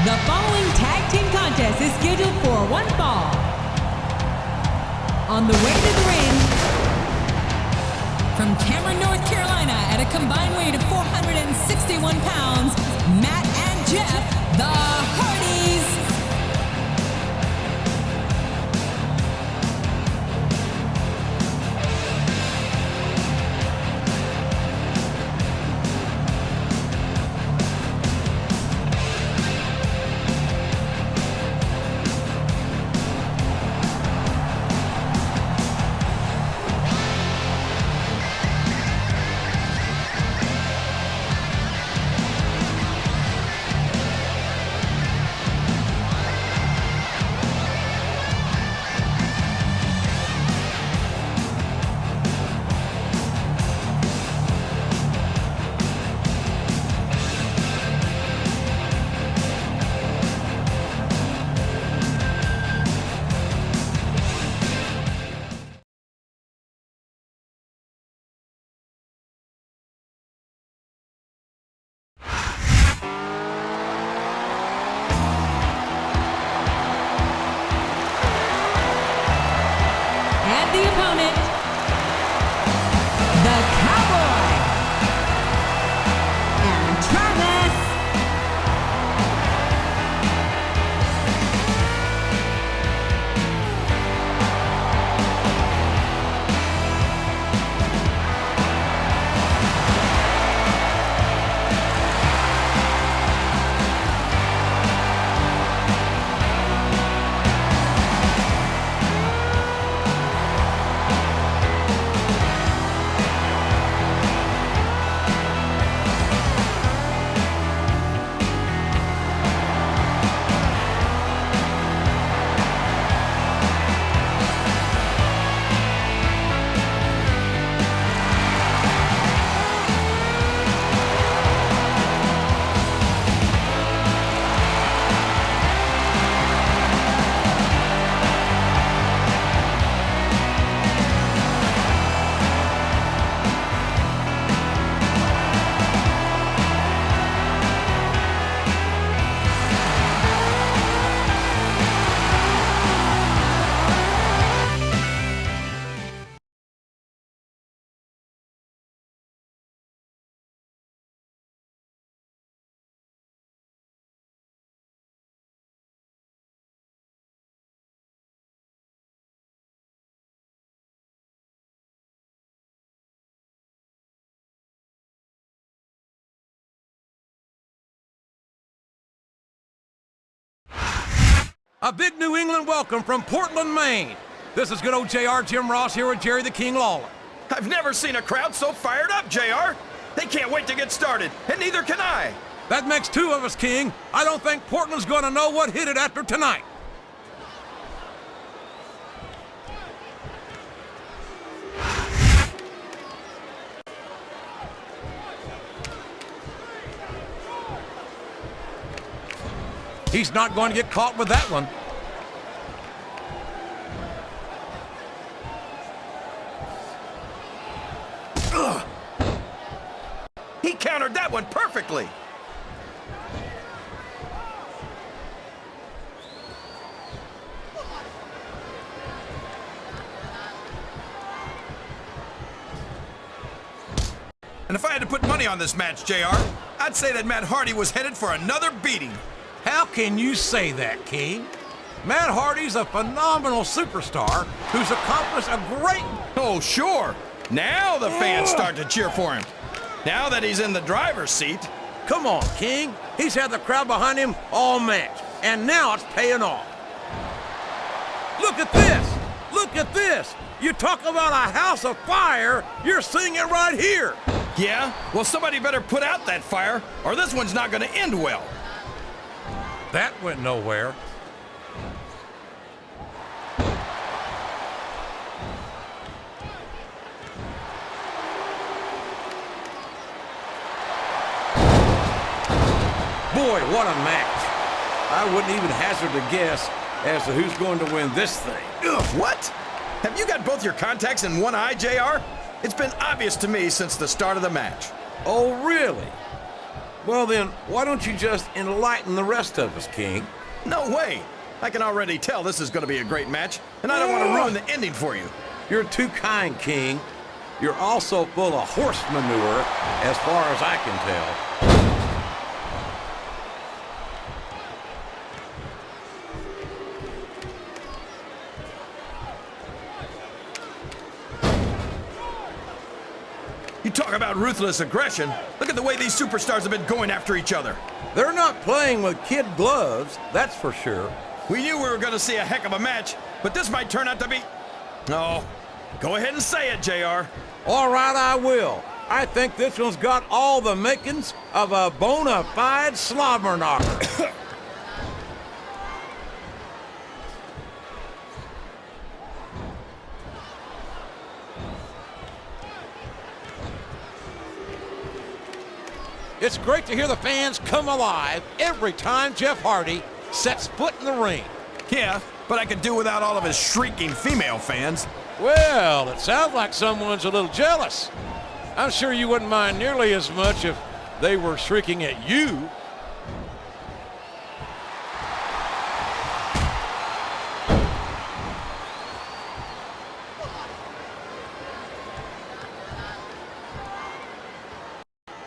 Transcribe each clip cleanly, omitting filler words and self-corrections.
The following tag team contest is scheduled for one fall. On the way to the ring, from Cameron, North Carolina, at a combined weight of 461 pounds, Matt and Jeff, the Hardys. The opponent, the Cowboy, and Travis. A big New England welcome from Portland, Maine. This is good old JR Jim Ross here with Jerry the King Lawler. I've never seen a crowd so fired up, JR. They can't wait to get started, and neither can I. That makes two of us, King. I don't think Portland's going to know what hit it after tonight. He's not going to get caught with that one. Ugh. He countered that one perfectly. And if I had to put money on this match, JR, I'd say that Matt Hardy was headed for another beating. How can you say that, King? Matt Hardy's a phenomenal superstar who's accomplished a great... Oh, sure. Now the fans start to cheer for him. Now that he's in the driver's seat. Come on, King. He's had the crowd behind him all match, and now it's paying off. Look at this. Look at this. You talk about a house of fire, you're seeing it right here. Yeah? Well, somebody better put out that fire, or this one's not going to end well. That went nowhere. Boy, what a match. I wouldn't even hazard a guess as to who's going to win this thing. Ugh, what? Have you got both your contacts in one eye, JR? It's been obvious to me since the start of the match. Oh, really? Well then, why don't you just enlighten the rest of us, King? No way. I can already tell this is going to be a great match, and I don't want to ruin the ending for you. You're too kind, King. You're also full of horse manure, as far as I can tell. You talk about ruthless aggression. Look at the way these superstars have been going after each other. They're not playing with kid gloves, that's for sure. We knew we were going to see a heck of a match, but this might turn out to be... No. Go ahead and say it, JR. All right, I will. I think this one's got all the makings of a bona fide slobber knocker. It's great to hear the fans come alive every time Jeff Hardy sets foot in the ring. Yeah, but I could do without all of his shrieking female fans. Well, it sounds like someone's a little jealous. I'm sure you wouldn't mind nearly as much if they were shrieking at you.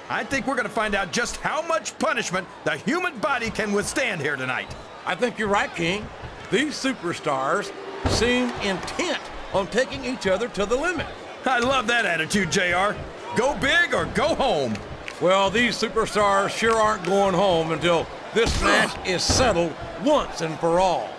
I think we're going to find out just how much punishment the human body can withstand here tonight. I think you're right, King. These superstars seem intent on taking each other to the limit. I love that attitude, JR. Go big or go home. Well, these superstars sure aren't going home until this match is settled once and for all.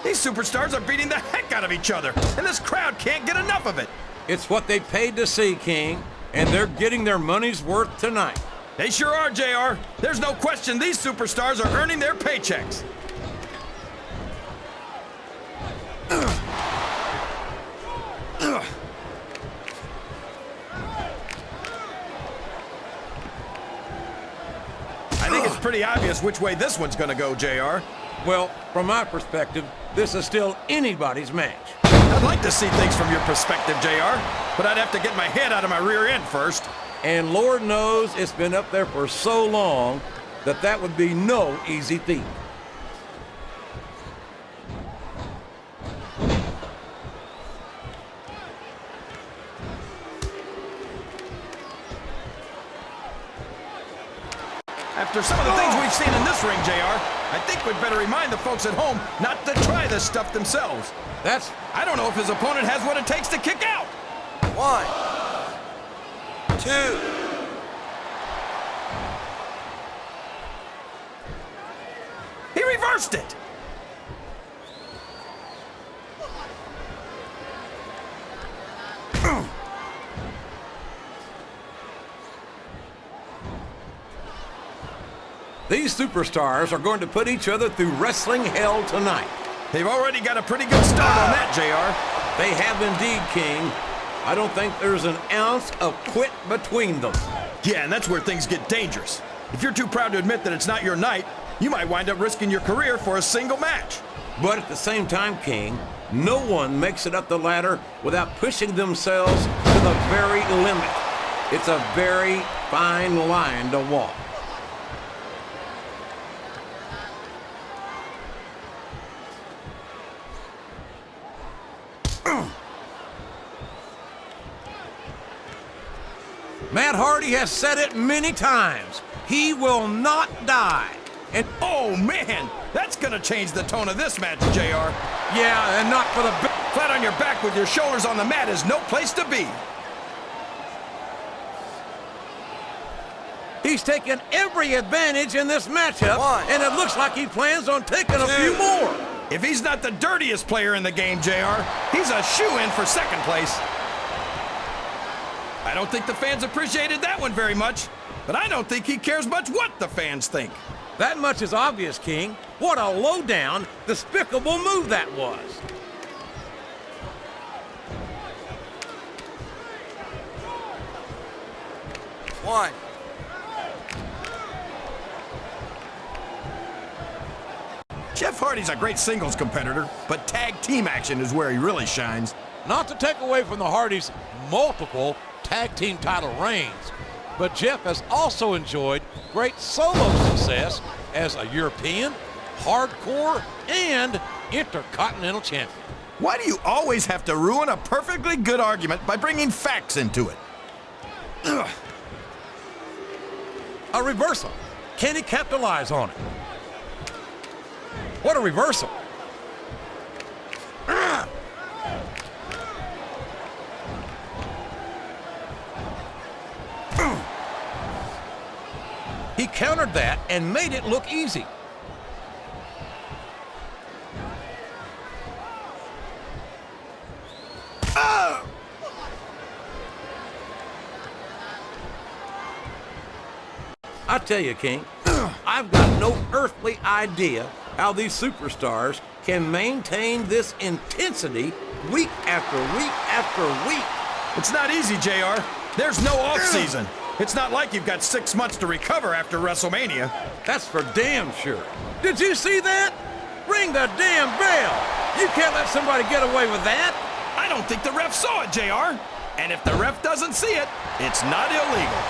These superstars are beating the heck out of each other, and this crowd can't get enough of it. It's what they paid to see, King, and they're getting their money's worth tonight. They sure are, JR. There's no question these superstars are earning their paychecks. I think it's pretty obvious which way this one's gonna go, JR. Well, from my perspective, this is still anybody's match. I'd like to see things from your perspective, JR, but I'd have to get my head out of my rear end first. And Lord knows it's been up there for so long that that would be no easy feat. After some of the things we've seen in this ring, JR, I think we'd better remind the folks at home not to try this stuff themselves. I don't know if his opponent has what it takes to kick out. 1, 2. He reversed it. These superstars are going to put each other through wrestling hell tonight. They've already got a pretty good start on that, JR. They have indeed, King. I don't think there's an ounce of quit between them. Yeah, and that's where things get dangerous. If you're too proud to admit that it's not your night, you might wind up risking your career for a single match. But at the same time, King, no one makes it up the ladder without pushing themselves to the very limit. It's a very fine line to walk. Matt Hardy has said it many times. He will not die. And oh, man, that's going to change the tone of this match, JR. yeah, and not for the... Flat on your back with your shoulders on the mat is no place to be. He's taken every advantage in this matchup, 1, and it looks like he plans on taking a few more. If he's not the dirtiest player in the game, JR, he's a shoo-in for second place. I don't think the fans appreciated that one very much, but I don't think he cares much what the fans think. That much is obvious, King. What a low-down, despicable move that was. One. Jeff Hardy's a great singles competitor, but tag team action is where he really shines. Not to take away from the Hardys' multiple tag team title reigns, but Jeff has also enjoyed great solo success as a European, hardcore, and intercontinental champion. Why do you always have to ruin a perfectly good argument by bringing facts into it? Ugh. A reversal. Can he capitalize on it? What a reversal. He countered that and made it look easy. I tell you, King, I've got no earthly idea how these superstars can maintain this intensity week after week after week. It's not easy, JR. There's no off-season. It's not like you've got 6 months to recover after WrestleMania. That's for damn sure. Did you see that? Ring the damn bell. You can't let somebody get away with that. I don't think the ref saw it, JR. And if the ref doesn't see it, it's not illegal.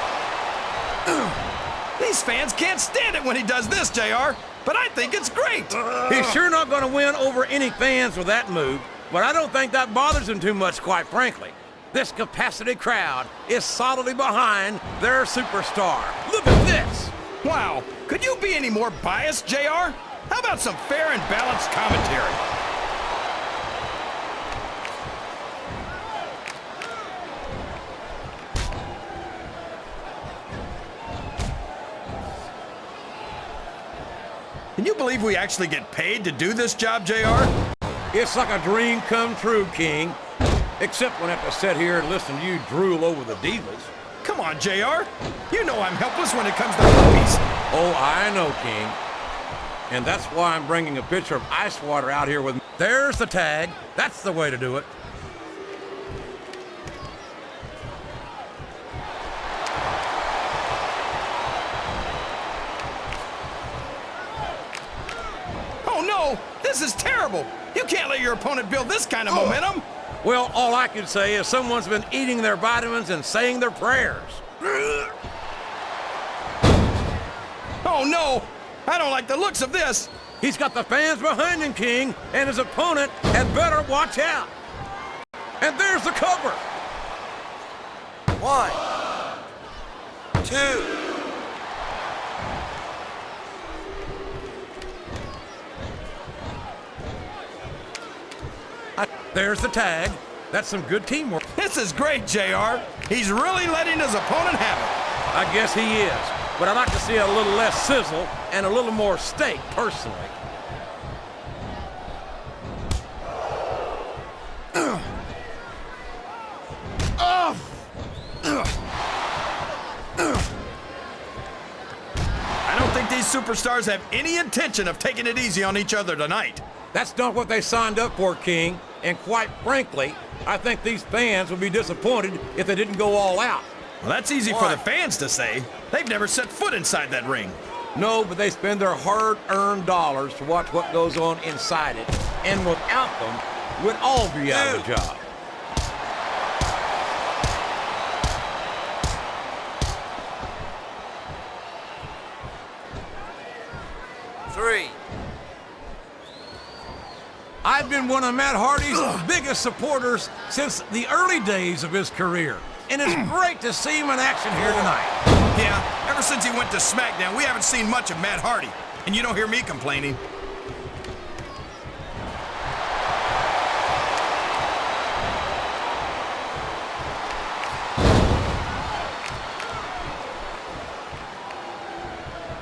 These fans can't stand it when he does this, JR, but I think it's great. He's sure not going to win over any fans with that move, but I don't think that bothers him too much, quite frankly. This capacity crowd is solidly behind their superstar. Look at this. Wow, could you be any more biased, JR? How about some fair and balanced commentary? Can you believe we actually get paid to do this job, JR? It's like a dream come true, King. Except when I have to sit here and listen to you drool over the divas. Come on, JR. You know I'm helpless when it comes to puppies. Oh, I know, King. And that's why I'm bringing a pitcher of ice water out here with me. There's the tag. That's the way to do it. Oh, no. This is terrible. You can't let your opponent build this kind of momentum. Well, all I can say is someone's been eating their vitamins and saying their prayers. Oh, no. I don't like the looks of this. He's got the fans behind him, King, and his opponent had better watch out. And there's the cover. 1, 2. There's the tag. That's some good teamwork. This is great, JR. He's really letting his opponent have it. I guess he is. But I'd like to see a little less sizzle and a little more steak, personally. I don't think these superstars have any intention of taking it easy on each other tonight. That's not what they signed up for, King. And quite frankly, I think these fans would be disappointed if they didn't go all out. Well, that's easy for the fans to say. They've never set foot inside that ring. No, but they spend their hard-earned dollars to watch what goes on inside it. And without them, we'd all be out of a job. I've been one of Matt Hardy's biggest supporters since the early days of his career. And it's great to see him in action here tonight. Yeah, ever since he went to Smackdown, we haven't seen much of Matt Hardy. And you don't hear me complaining.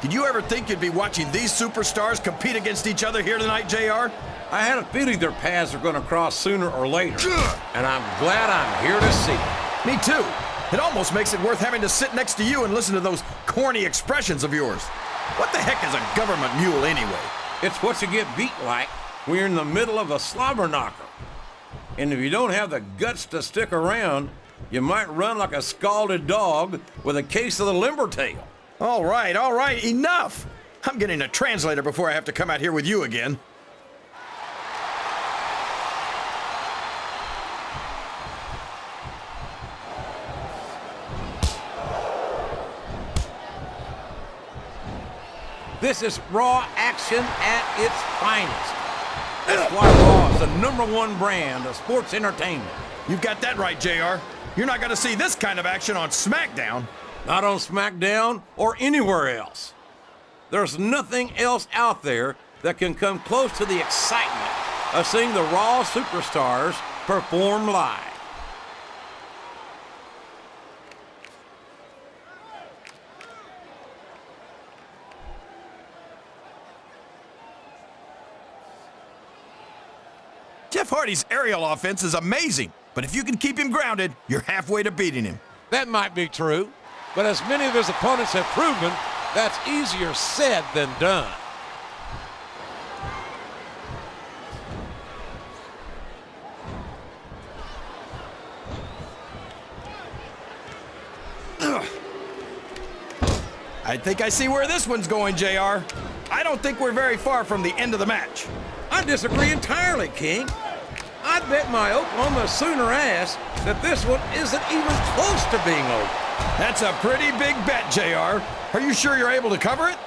Did you ever think you'd be watching these superstars compete against each other here tonight, JR? I had a feeling their paths are going to cross sooner or later. And I'm glad I'm here to see it. Me too. It almost makes it worth having to sit next to you and listen to those corny expressions of yours. What the heck is a government mule anyway? It's what you get beat like when you're in the middle of a slobber knocker. And if you don't have the guts to stick around, you might run like a scalded dog with a case of the limber tail. All right, enough. I'm getting a translator before I have to come out here with you again. This is Raw action at its finest. That's why Raw is the #1 brand of sports entertainment. You've got that right, JR. You're not going to see this kind of action on SmackDown. Not on SmackDown or anywhere else. There's nothing else out there that can come close to the excitement of seeing the Raw superstars perform live. Jeff Hardy's aerial offense is amazing, but if you can keep him grounded, you're halfway to beating him. That might be true, but as many of his opponents have proven, that's easier said than done. I think I see where this one's going, JR. I don't think we're very far from the end of the match. I disagree entirely, King. I'd bet my Oklahoma Sooner ass that this one isn't even close to being over. That's a pretty big bet, JR. Are you sure you're able to cover it?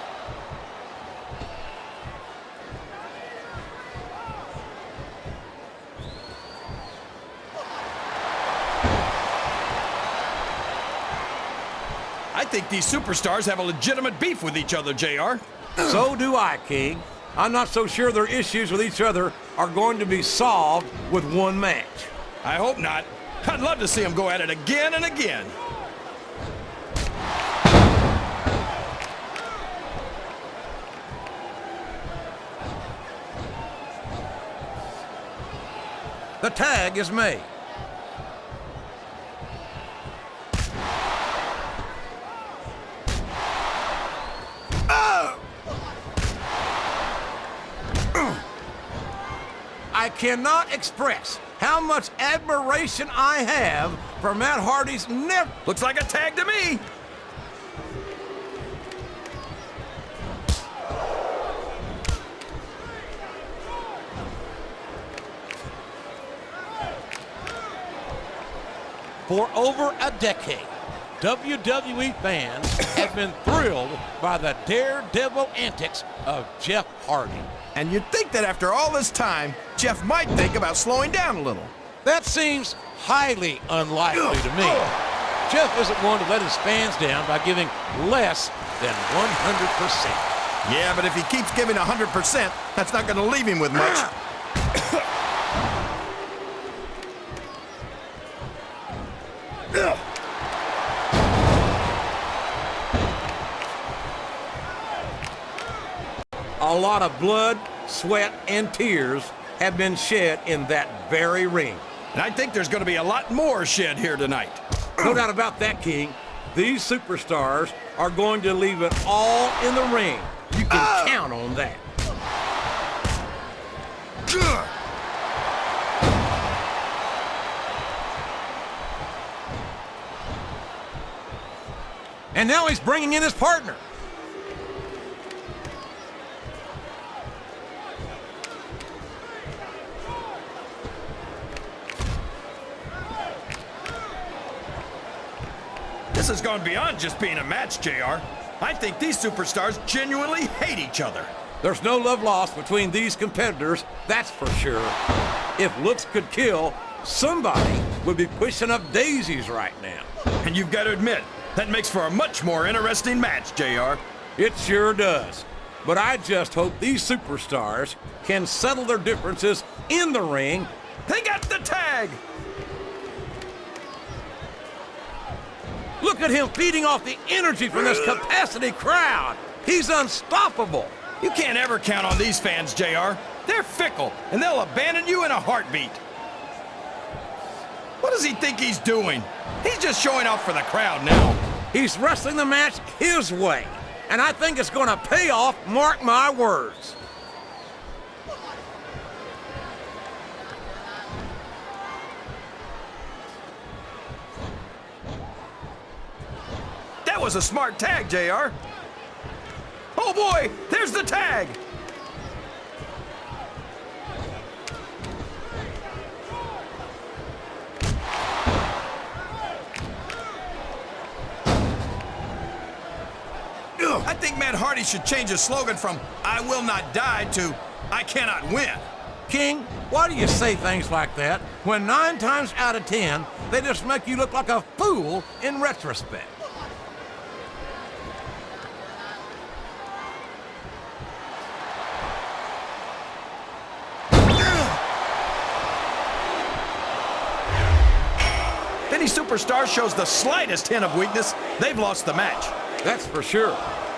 I think these superstars have a legitimate beef with each other, JR. So do I, King. I'm not so sure their issues with each other are going to be solved with one match. I hope not. I'd love to see them go at it again and again. The tag is made. I cannot express how much admiration I have for Matt Hardy's never... Looks like a tag to me. For over a decade, WWE fans have been thrilled by the daredevil antics of Jeff Hardy. And you'd think that after all this time, Jeff might think about slowing down a little. That seems highly unlikely to me. Jeff isn't one to let his fans down by giving less than 100%. Yeah, but if he keeps giving 100%, that's not going to leave him with much. A lot of blood, sweat, and tears have been shed in that very ring. And I think there's going to be a lot more shed here tonight. No doubt about that, King. These superstars are going to leave it all in the ring. You can count on that. And now he's bringing in his partner. This has gone beyond just being a match, JR. I think these superstars genuinely hate each other. There's no love lost between these competitors, that's for sure. If looks could kill, somebody would be pushing up daisies right now. And you've got to admit, that makes for a much more interesting match, JR. It sure does. But I just hope these superstars can settle their differences in the ring. They got the tag! Look at him feeding off the energy from this capacity crowd. He's unstoppable. You can't ever count on these fans, JR. They're fickle, and they'll abandon you in a heartbeat. What does he think he's doing? He's just showing off for the crowd now. He's wrestling the match his way, and I think it's going to pay off, mark my words. That was a smart tag, JR. Oh boy, there's the tag. I think Matt Hardy should change his slogan from "I will not die" to "I cannot win." King, why do you say things like that when 9 times out of 10, they just make you look like a fool in retrospect? If any superstar shows the slightest hint of weakness, they've lost the match. That's for sure.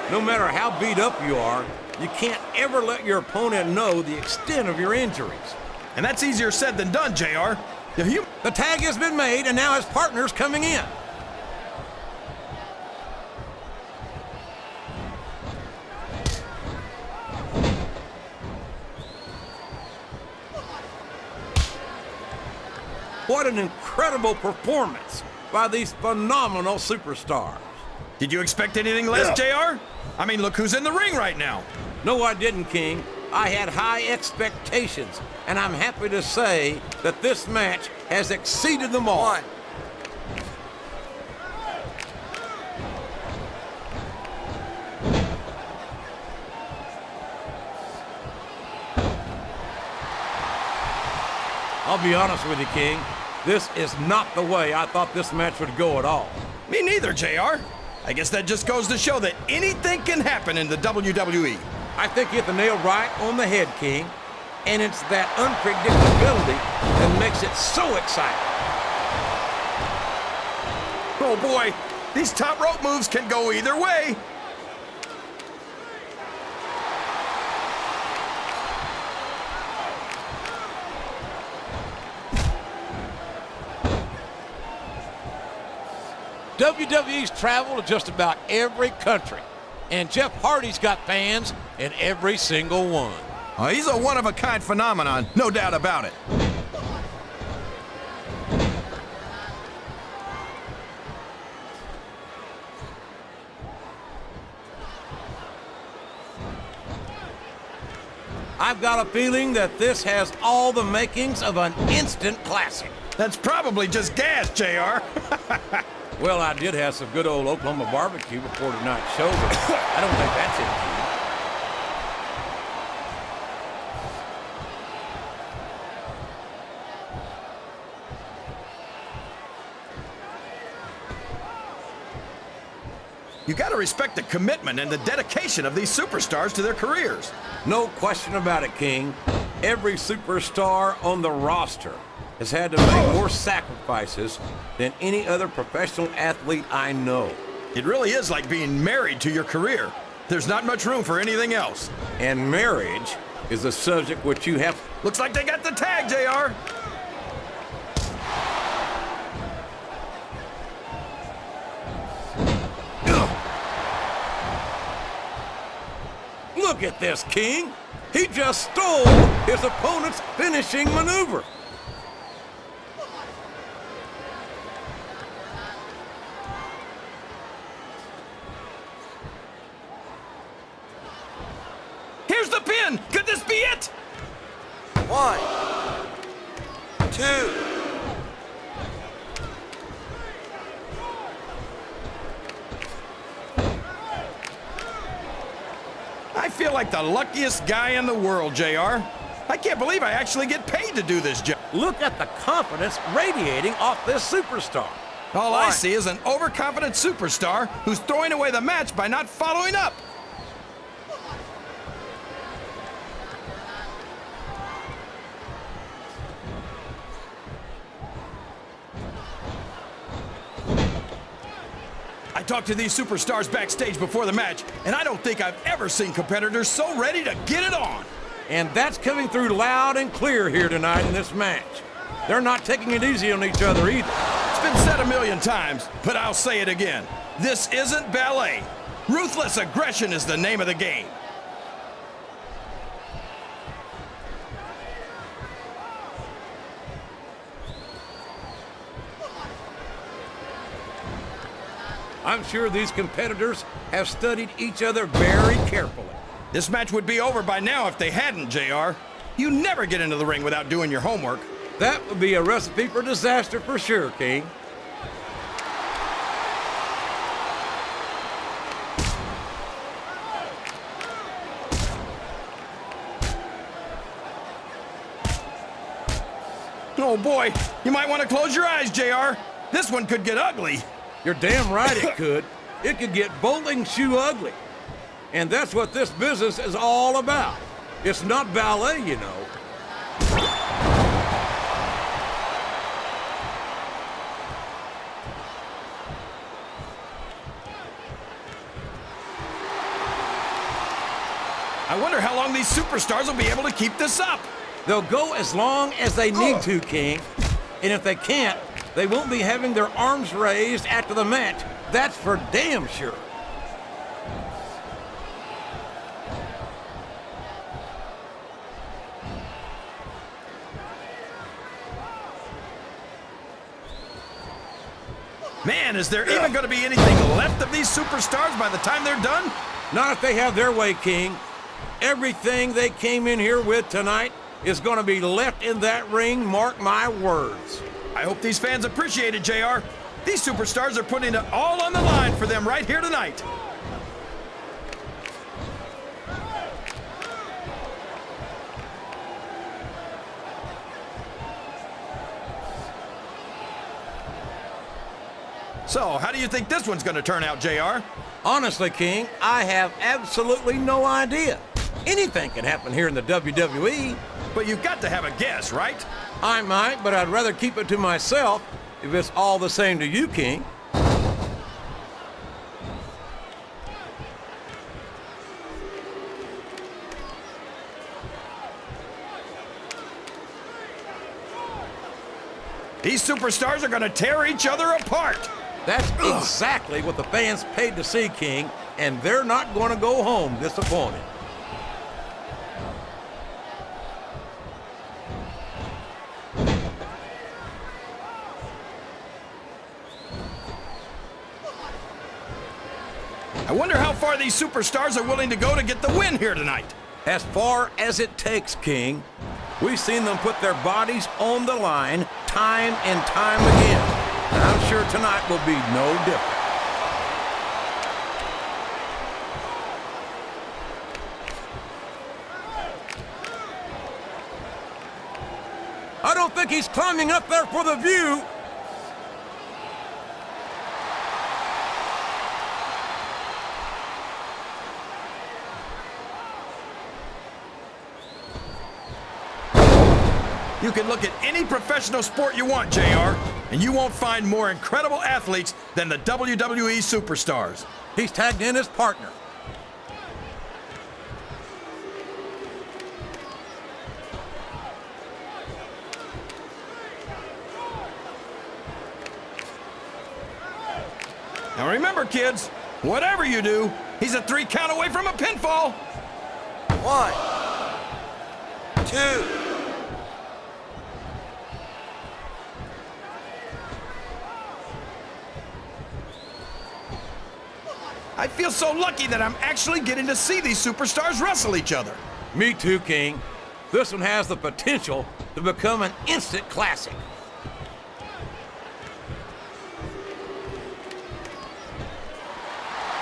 No matter how beat up you are, you can't ever let your opponent know the extent of your injuries. And that's easier said than done, JR. The tag has been made, and now his partner's coming in. What an incredible performance by these phenomenal superstars. Did you expect anything less, JR? I mean, look who's in the ring right now. No, I didn't, King. I had high expectations, and I'm happy to say that this match has exceeded them all. 1. I'll be honest with you, King. This is not the way I thought this match would go at all. Me neither, JR. I guess that just goes to show that anything can happen in the WWE. I think you hit the nail right on the head, King. And it's that unpredictability that makes it so exciting. Oh boy, these top rope moves can go either way. WWE's traveled to just about every country, and Jeff Hardy's got fans in every single one. He's a one-of-a-kind phenomenon, no doubt about it. I've got a feeling that this has all the makings of an instant classic. That's probably just gas, JR. Well, I did have some good old Oklahoma barbecue before tonight's show, but I don't think that's it, King. You gotta respect the commitment and the dedication of these superstars to their careers. No question about it, King. Every superstar on the roster has had to make more sacrifices than any other professional athlete I know. It really is like being married to your career. There's not much room for anything else. And marriage is a subject which you have... Looks like they got the tag, JR. Look at this, King. He just stole his opponent's finishing maneuver. Here's the pin. Could this be it? 1, 2. I feel like the luckiest guy in the world, JR. I can't believe I actually get paid to do this job. Look at the confidence radiating off this superstar. All I see is an overconfident superstar who's throwing away the match by not following up. I talked to these superstars backstage before the match, and I don't think I've ever seen competitors so ready to get it on. And that's coming through loud and clear here tonight in this match. They're not taking it easy on each other either. It's been said a million times, but I'll say it again. This isn't ballet. Ruthless aggression is the name of the game. I'm sure these competitors have studied each other very carefully. This match would be over by now if they hadn't, JR. You never get into the ring without doing your homework. That would be a recipe for disaster for sure, King. Oh boy, you might want to close your eyes, JR. This one could get ugly. You're damn right it could. It could get bowling shoe ugly. And that's what this business is all about. It's not ballet, you know. I wonder how long these superstars will be able to keep this up. They'll go as long as they need to, King. And if they can't, they won't be having their arms raised after the match. That's for damn sure. Man, is there even going to be anything left of these superstars by the time they're done? Not if they have their way, King. Everything they came in here with tonight is going to be left in that ring, mark my words. I hope these fans appreciate it, JR. These superstars are putting it all on the line for them right here tonight. So, how do you think this one's going to turn out, JR? Honestly, King, I have absolutely no idea. Anything can happen here in the WWE. But you've got to have a guess, right? I might, but I'd rather keep it to myself if it's all the same to you, King. These superstars are going to tear each other apart. That's exactly what the fans paid to see, King, and they're not going to go home disappointed. I wonder how far these superstars are willing to go to get the win here tonight. As far as it takes, King. We've seen them put their bodies on the line time and time again. And I'm sure tonight will be no different. I don't think he's climbing up there for the view. You can look at any professional sport you want, JR, and you won't find more incredible athletes than the WWE superstars. He's tagged in his partner. Now remember, kids, whatever you do, he's a 3 count away from a pinfall. 1, 2. I feel so lucky that I'm actually getting to see these superstars wrestle each other. Me too, King. This one has the potential to become an instant classic.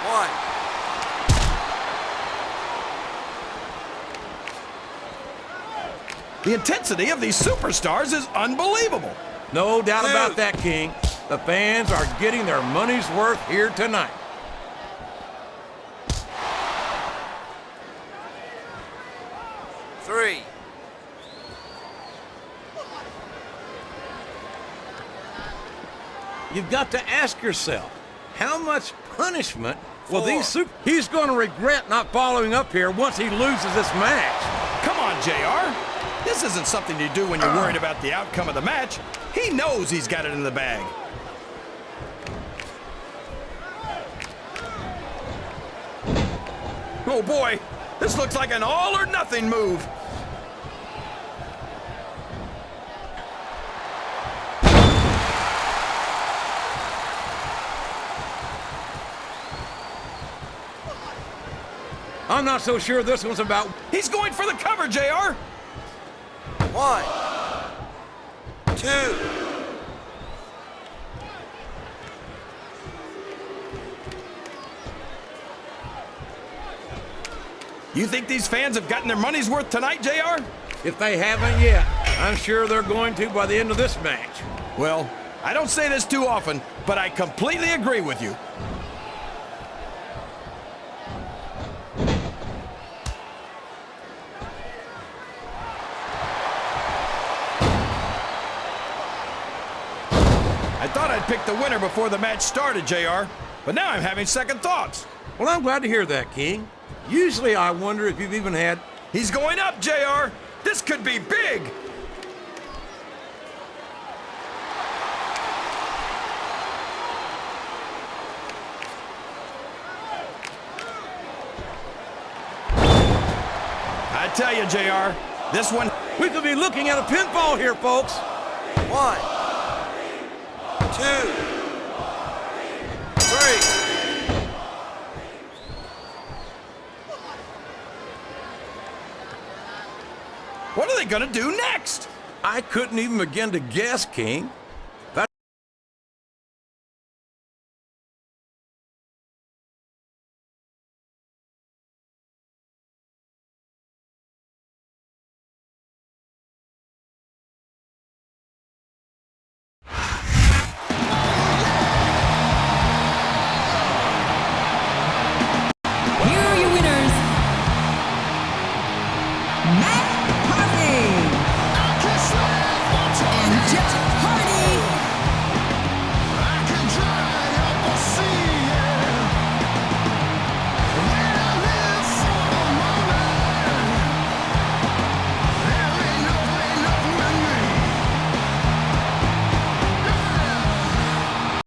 One. The intensity of these superstars is unbelievable. No doubt about that, King. The fans are getting their money's worth here tonight. Three. You've got to ask yourself, how much punishment will 4. these He's going to regret not following up here once he loses this match. Come on, JR. This isn't something you do when you're worried about the outcome of the match. He knows he's got it in the bag. Oh boy, this looks like an all-or-nothing move. I'm not so sure this one's about... He's going for the cover, JR. 1, 2. You think these fans have gotten their money's worth tonight, JR? If they haven't yet, I'm sure they're going to by the end of this match. Well, I don't say this too often, but I completely agree with you. I thought I'd pick the winner before the match started, JR, but now I'm having second thoughts. Well, I'm glad to hear that, King. Usually I wonder if you've even had... He's going up, JR. This could be big. I tell you, JR, this one... We could be looking at a pinfall here, folks. 1, 2, 3. What are they gonna do next? I couldn't even begin to guess, King.